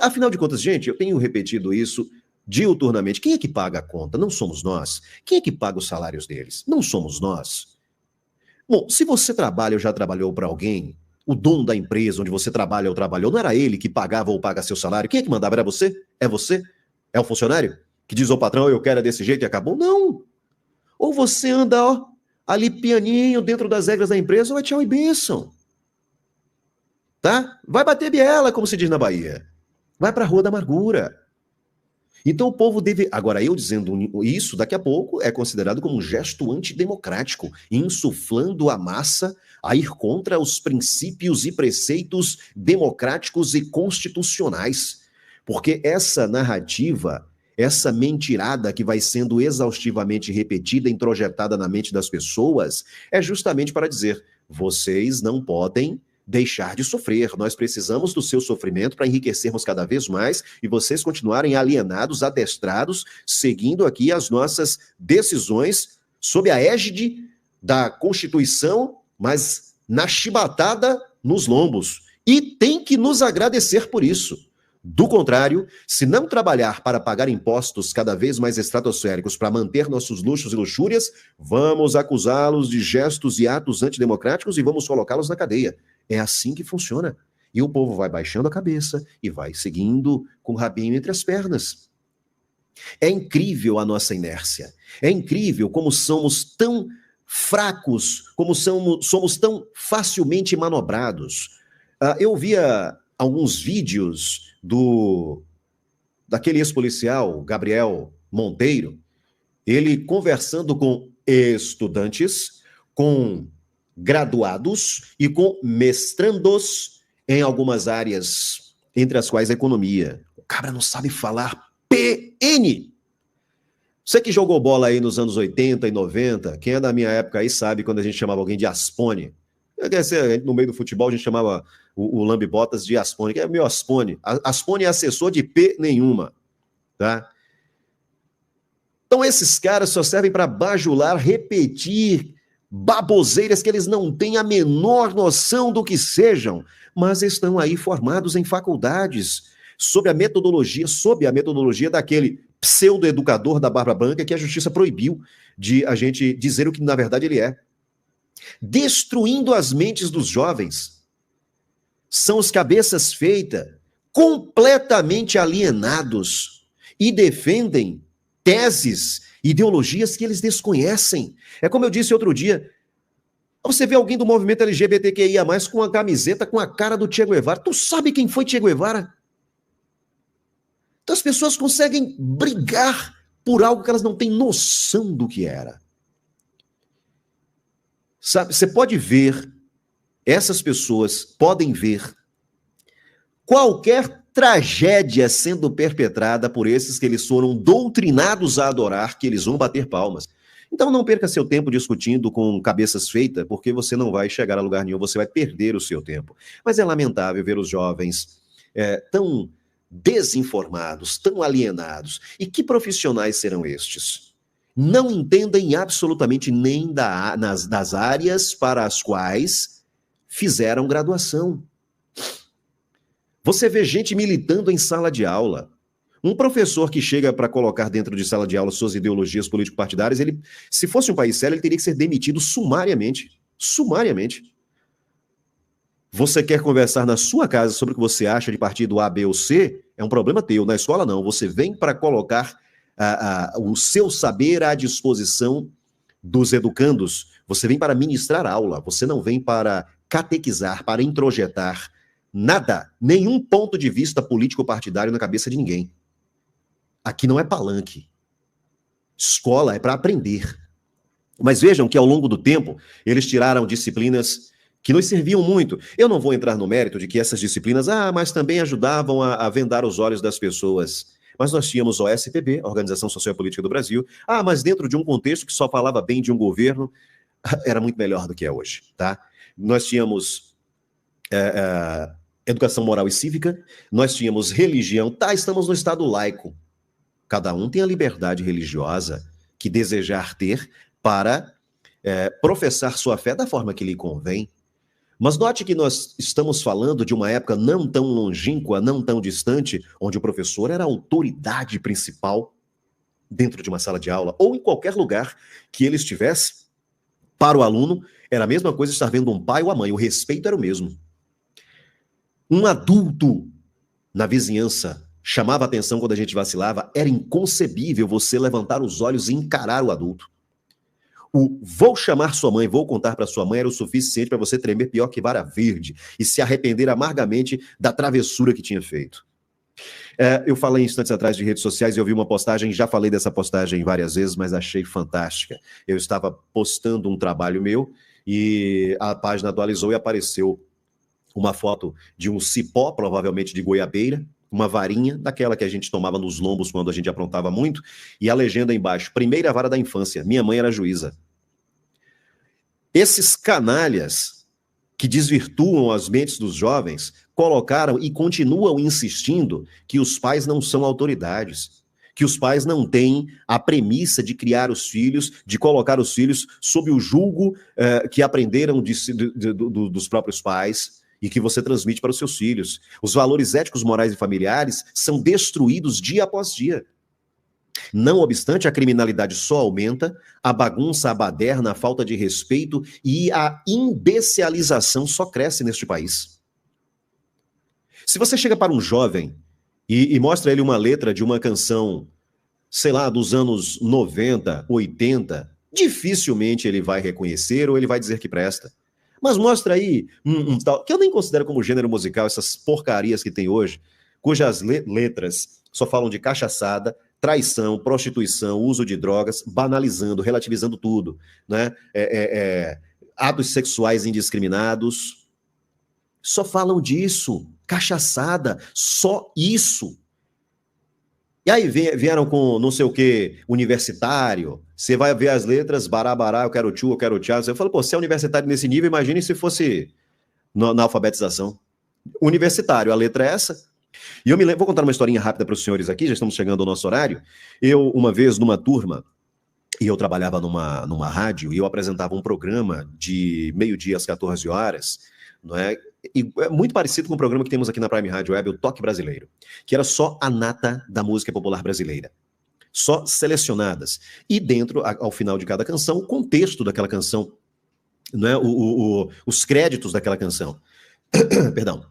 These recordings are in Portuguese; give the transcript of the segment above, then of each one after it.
Afinal de contas, gente, eu tenho repetido isso diuturnamente. Quem é que paga a conta? Não somos nós. Quem é que paga os salários deles? Não somos nós. Bom, se você trabalha ou já trabalhou para alguém, o dono da empresa onde você trabalha ou trabalhou, não era ele que pagava ou paga seu salário? Quem é que mandava? Era você? É você? É o funcionário? Que diz ao patrão, eu quero desse jeito e acabou? Não. Ou você anda, ó, ali pianinho dentro das regras da empresa, ou é tchau e bênção. Tá? Vai bater biela, como se diz na Bahia. Vai para a Rua da Amargura. Então o povo deve... Agora, eu dizendo isso, daqui a pouco, é considerado como um gesto antidemocrático, insuflando a massa a ir contra os princípios e preceitos democráticos e constitucionais. Porque essa narrativa, essa mentirada que vai sendo exaustivamente repetida, introjetada na mente das pessoas, é justamente para dizer, vocês não podem deixar de sofrer. Nós precisamos do seu sofrimento para enriquecermos cada vez mais e vocês continuarem alienados, adestrados, seguindo aqui as nossas decisões sob a égide da Constituição, mas na chibatada nos lombos. E tem que nos agradecer por isso. Do contrário, se não trabalhar para pagar impostos cada vez mais estratosféricos para manter nossos luxos e luxúrias, vamos acusá-los de gestos e atos antidemocráticos e vamos colocá-los na cadeia. É assim que funciona. E o povo vai baixando a cabeça e vai seguindo com o rabinho entre as pernas. É incrível a nossa inércia. É incrível como somos tão fracos, como somos tão facilmente manobrados. Eu via alguns vídeos daquele ex-policial, Gabriel Monteiro, ele conversando com estudantes, com graduados e com mestrandos em algumas áreas, entre as quais a economia. O cabra não sabe falar PN. Você que jogou bola aí nos anos 80 e 90, quem é da minha época aí sabe quando a gente chamava alguém de Aspone. No meio do futebol a gente chamava o lambe-botas de Aspone, que é meu Aspone. Aspone é assessor de P nenhuma, tá? Então esses caras só servem para bajular, repetir baboseiras que eles não têm a menor noção do que sejam, mas estão aí formados em faculdades sob a metodologia daquele pseudo-educador da barba branca que a justiça proibiu de a gente dizer o que na verdade ele é. Destruindo as mentes dos jovens. São os cabeças feitas, completamente alienados e defendem teses, ideologias que eles desconhecem. É como eu disse outro dia, você vê alguém do movimento LGBTQIA+, com uma camiseta com a cara do Che Guevara. Tu sabe quem foi Che Guevara? Então as pessoas conseguem brigar por algo que elas não têm noção do que era. Sabe, você pode ver, essas pessoas podem ver qualquer tragédia sendo perpetrada por esses que eles foram doutrinados a adorar, que eles vão bater palmas. Então não perca seu tempo discutindo com cabeças feitas, porque você não vai chegar a lugar nenhum, você vai perder o seu tempo. Mas é lamentável ver os jovens tão desinformados, tão alienados. E que profissionais serão estes? Não entendem absolutamente nem das áreas para as quais fizeram graduação. Você vê gente militando em sala de aula. Um professor que chega para colocar dentro de sala de aula suas ideologias político-partidárias, ele, se fosse um país sério, ele teria que ser demitido sumariamente. Sumariamente. Você quer conversar na sua casa sobre o que você acha de partido A, B ou C? É um problema teu. Na escola, não. Você vem para colocar o seu saber à disposição dos educandos. Você vem para ministrar aula. Você não vem para catequizar, para introjetar nada, nenhum ponto de vista político-partidário na cabeça de ninguém. Aqui não é palanque. Escola é para aprender. Mas vejam que ao longo do tempo, eles tiraram disciplinas que nos serviam muito. Eu não vou entrar no mérito de que essas disciplinas, mas também ajudavam a vendar os olhos das pessoas. Mas nós tínhamos a OSPB, a Organização Social e Política do Brasil, mas dentro de um contexto que só falava bem de um governo, era muito melhor do que é hoje, tá? Nós tínhamos educação moral e cívica, nós tínhamos religião, estamos no Estado laico. Cada um tem a liberdade religiosa que desejar ter para professar sua fé da forma que lhe convém. Mas note que nós estamos falando de uma época não tão longínqua, não tão distante, onde o professor era a autoridade principal dentro de uma sala de aula, ou em qualquer lugar que ele estivesse. Para o aluno, era a mesma coisa estar vendo um pai ou a mãe, o respeito era o mesmo. Um adulto na vizinhança chamava atenção quando a gente vacilava, era inconcebível você levantar os olhos e encarar o adulto. O vou chamar sua mãe, vou contar para sua mãe era o suficiente para você tremer pior que vara verde e se arrepender amargamente da travessura que tinha feito. Eu falei instantes atrás de redes sociais e eu vi uma postagem, já falei dessa postagem várias vezes, mas achei fantástica. Eu estava postando um trabalho meu e a página atualizou e apareceu uma foto de um cipó, provavelmente de goiabeira, uma varinha, daquela que a gente tomava nos lombos quando a gente aprontava muito, e a legenda embaixo, primeira vara da infância, minha mãe era juíza. Esses canalhas que desvirtuam as mentes dos jovens colocaram e continuam insistindo que os pais não são autoridades, que os pais não têm a premissa de criar os filhos, de colocar os filhos sob o julgo que aprenderam dos próprios pais, e que você transmite para os seus filhos. Os valores éticos, morais e familiares são destruídos dia após dia. Não obstante, a criminalidade só aumenta, a bagunça, a baderna, a falta de respeito e a imbecilização só cresce neste país. Se você chega para um jovem e mostra ele uma letra de uma canção, sei lá, dos anos 90, 80, dificilmente ele vai reconhecer ou ele vai dizer que presta. Mas mostra aí um tal, que eu nem considero como gênero musical, essas porcarias que tem hoje, cujas letras só falam de cachaçada, traição, prostituição, uso de drogas, banalizando, relativizando tudo, né? Atos sexuais indiscriminados, só falam disso, cachaçada, só isso. E aí vieram com não sei o que, universitário, você vai ver as letras, bará, eu quero tchu, eu quero tchá, você fala, pô, se é universitário nesse nível, imagine se fosse na alfabetização. Universitário, a letra é essa. E eu me lembro, vou contar uma historinha rápida para os senhores aqui, já estamos chegando ao nosso horário. Eu, uma vez, numa turma, e eu trabalhava numa rádio, e eu apresentava um programa de meio-dia às 14 horas, não é? E é muito parecido com o programa que temos aqui na Prime Rádio Web, o Toque Brasileiro, que era só a nata da música popular brasileira. Só selecionadas. E dentro, ao final de cada canção, o contexto daquela canção, não é? Os créditos daquela canção. Perdão.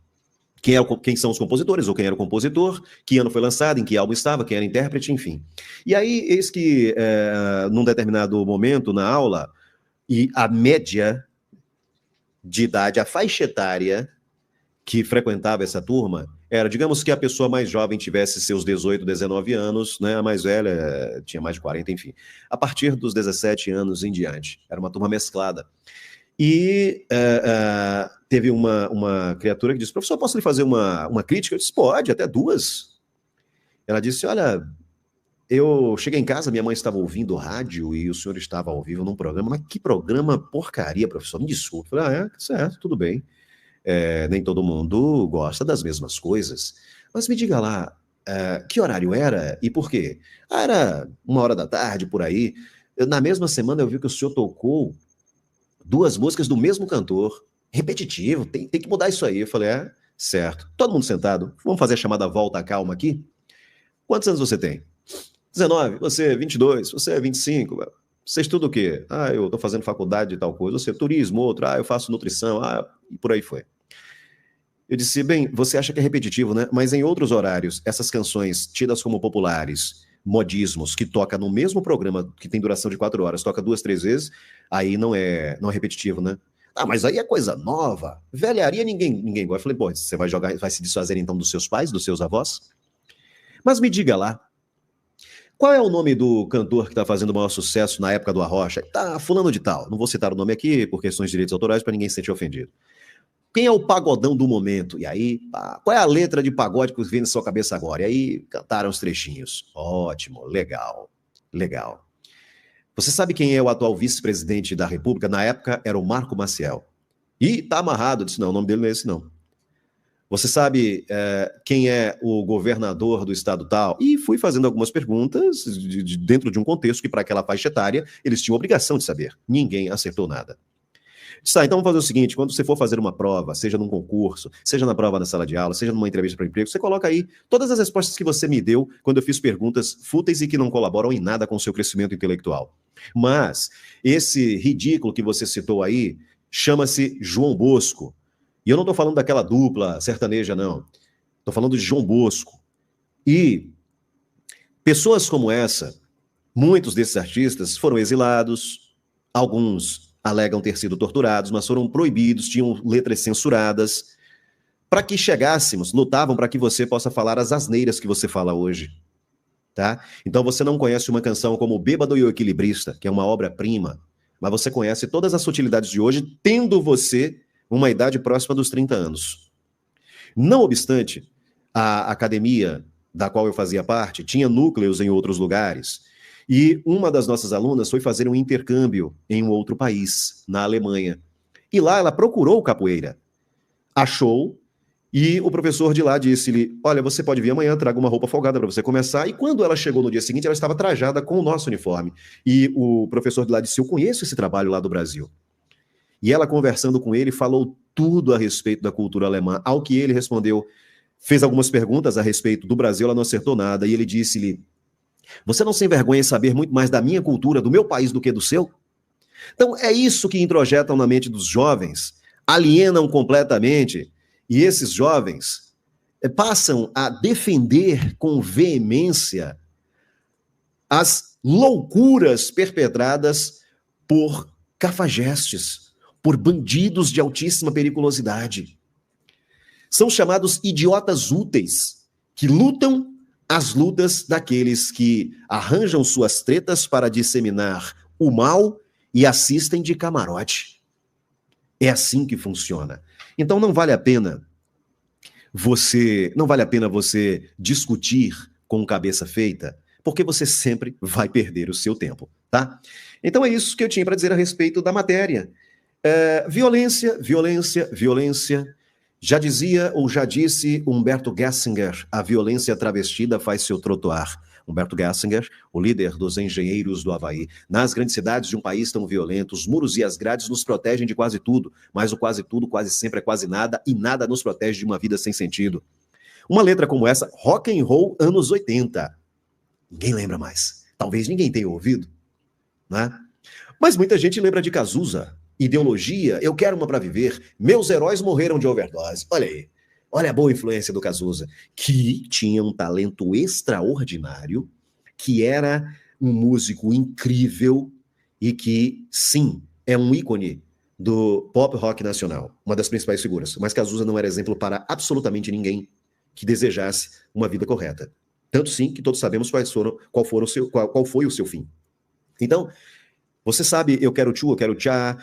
Quem são os compositores, ou quem era o compositor, que ano foi lançado, em que álbum estava, quem era intérprete, enfim. E aí, eis que, num determinado momento na aula, e a média de idade, a faixa etária que frequentava essa turma, era, digamos que a pessoa mais jovem tivesse seus 18, 19 anos, né? A mais velha tinha mais de 40, enfim. A partir dos 17 anos em diante. Era uma turma mesclada. E teve uma criatura que disse, professor, posso lhe fazer uma crítica? Eu disse, pode, até duas. Ela disse, olha, eu cheguei em casa, minha mãe estava ouvindo rádio e o senhor estava ao vivo num programa, mas que programa porcaria, professor, me desculpe. Eu falei, certo, tudo bem. Nem todo mundo gosta das mesmas coisas. Mas me diga lá, que horário era e por quê? Era 1h da tarde, por aí. Na mesma semana eu vi que o senhor tocou 2 músicas do mesmo cantor, repetitivo, tem que mudar isso aí. Eu falei, certo. Todo mundo sentado, vamos fazer a chamada volta à calma aqui? Quantos anos você tem? 19, você 22, você 25, você estuda o quê? Eu estou fazendo faculdade de tal coisa, você turismo, outro, eu faço nutrição, e por aí foi. Eu disse, bem, você acha que é repetitivo, né? Mas em outros horários, essas canções tidas como populares, modismos, que toca no mesmo programa, que tem duração de 4 horas, toca 2, 3 vezes, aí não é repetitivo, né? Mas aí é coisa nova, velharia ninguém gosta. Eu falei, pô, você vai se desfazer então dos seus pais, dos seus avós? Mas me diga lá, qual é o nome do cantor que está fazendo o maior sucesso na época do Arrocha? Fulano de tal. Não vou citar o nome aqui por questões de direitos autorais para ninguém se sentir ofendido. Quem é o pagodão do momento? E aí, qual é a letra de pagode que vem na sua cabeça agora? E aí, cantaram os trechinhos. Ótimo, legal. Você sabe quem é o atual vice-presidente da República? Na época, era o Marco Maciel. E tá amarrado. Eu disse, não, o nome dele não é esse, não. Você sabe quem é o governador do estado tal? E fui fazendo algumas perguntas dentro de um contexto que, para aquela faixa etária, eles tinham obrigação de saber. Ninguém acertou nada. Tá, então vamos fazer o seguinte, quando você for fazer uma prova, seja num concurso, seja na prova da sala de aula, seja numa entrevista para emprego, você coloca aí todas as respostas que você me deu quando eu fiz perguntas fúteis e que não colaboram em nada com o seu crescimento intelectual. Mas esse ridículo que você citou aí chama-se João Bosco. E eu não estou falando daquela dupla sertaneja, não. Estou falando de João Bosco. E pessoas como essa, muitos desses artistas foram exilados, alguns alegam ter sido torturados, mas foram proibidos, tinham letras censuradas, para que chegássemos, lutavam para que você possa falar as asneiras que você fala hoje. Tá? Então você não conhece uma canção como Bêbado e o Equilibrista, que é uma obra-prima, mas você conhece todas as sutilidades de hoje, tendo você uma idade próxima dos 30 anos. Não obstante, a academia da qual eu fazia parte tinha núcleos em outros lugares, e uma das nossas alunas foi fazer um intercâmbio em um outro país, na Alemanha. E lá ela procurou capoeira, achou, e o professor de lá disse-lhe, olha, você pode vir amanhã, traga uma roupa folgada para você começar. E quando ela chegou no dia seguinte, ela estava trajada com o nosso uniforme. E o professor de lá disse, eu conheço esse trabalho lá do Brasil. E ela, conversando com ele, falou tudo a respeito da cultura alemã. Ao que ele respondeu, fez algumas perguntas a respeito do Brasil, ela não acertou nada. E ele disse-lhe, você não se envergonha em saber muito mais da minha cultura, do meu país, do que do seu? Então, é isso que introjetam na mente dos jovens, alienam completamente, e esses jovens passam a defender com veemência as loucuras perpetradas por cafajestes, por bandidos de altíssima periculosidade. São chamados idiotas úteis, que lutam as lutas daqueles que arranjam suas tretas para disseminar o mal e assistem de camarote. É assim que funciona. Então não vale a pena você discutir com cabeça feita, porque você sempre vai perder o seu tempo, tá? Então é isso que eu tinha para dizer a respeito da matéria. Violência, violência, violência. Já dizia ou já disse Humberto Gessinger, a violência travestida faz seu trotuar. Humberto Gessinger, o líder dos engenheiros do Havaí. Nas grandes cidades de um país tão violento, os muros e as grades nos protegem de quase tudo, mas o quase tudo quase sempre é quase nada, e nada nos protege de uma vida sem sentido. Uma letra como essa, rock and roll anos 80. Ninguém lembra mais. Talvez ninguém tenha ouvido, né? Mas muita gente lembra de Cazuza. Ideologia, eu quero uma para viver. Meus heróis morreram de overdose. Olha aí. Olha a boa influência do Cazuza, que tinha um talento extraordinário, que era um músico incrível e que, sim, é um ícone do pop rock nacional, uma das principais figuras. Mas Cazuza não era exemplo para absolutamente ninguém que desejasse uma vida correta. Tanto sim que todos sabemos qual foi o seu fim. Então, você sabe, eu quero tchu, eu quero tchá,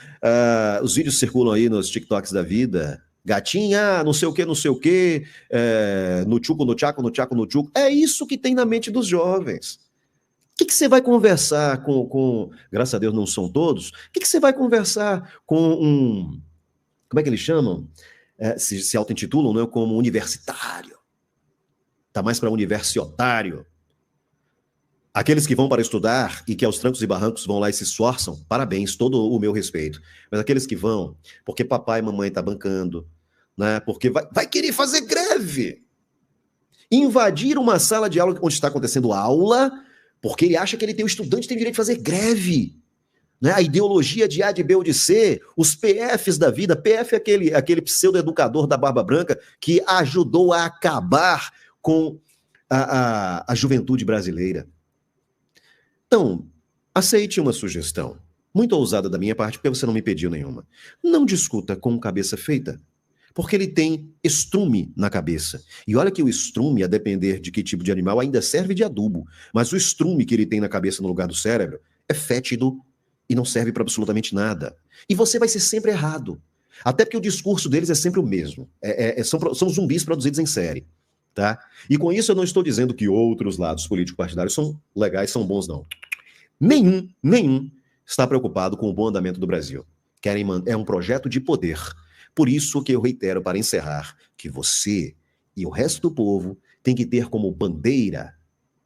os vídeos circulam aí nos TikToks da vida, gatinha, não sei o que, no tchuco, no tchaco, no tchaco, no tchuco. É isso que tem na mente dos jovens. O que você vai conversar com... Graças a Deus não são todos. O que você vai conversar com um... Como é que eles chamam? Se auto-intitulam, não é? Como universitário. Tá mais para universitário. Aqueles que vão para estudar e que aos trancos e barrancos vão lá e se esforçam, parabéns, todo o meu respeito. Mas aqueles que vão porque papai e mamãe tá bancando, né? Porque vai querer fazer greve. Invadir uma sala de aula onde está acontecendo aula, porque ele acha que o estudante tem direito de fazer greve. Né? A ideologia de A, de B ou de C, os PFs da vida. PF é aquele pseudo-educador da barba branca que ajudou a acabar com a juventude brasileira. Então, aceite uma sugestão, muito ousada da minha parte, porque você não me pediu nenhuma. Não discuta com cabeça feita, porque ele tem estrume na cabeça. E olha que o estrume, a depender de que tipo de animal, ainda serve de adubo. Mas o estrume que ele tem na cabeça no lugar do cérebro é fétido e não serve para absolutamente nada. E você vai ser sempre errado. Até porque o discurso deles é sempre o mesmo. São zumbis produzidos em série. Tá? E com isso eu não estou dizendo que outros lados político-partidários são legais, são bons, não. Nenhum está preocupado com o bom andamento do Brasil. É um projeto de poder. Por isso que eu reitero para encerrar que você e o resto do povo tem que ter como bandeira,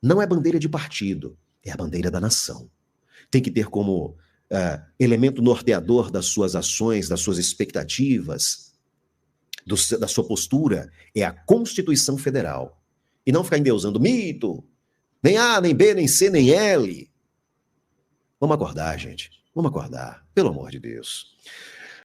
não é bandeira de partido, é a bandeira da nação. Tem que ter como elemento norteador das suas ações, das suas expectativas, da sua postura, é a Constituição Federal. E não ficar endeusando mito, nem A, nem B, nem C, nem L. Vamos acordar, gente. Vamos acordar, pelo amor de Deus.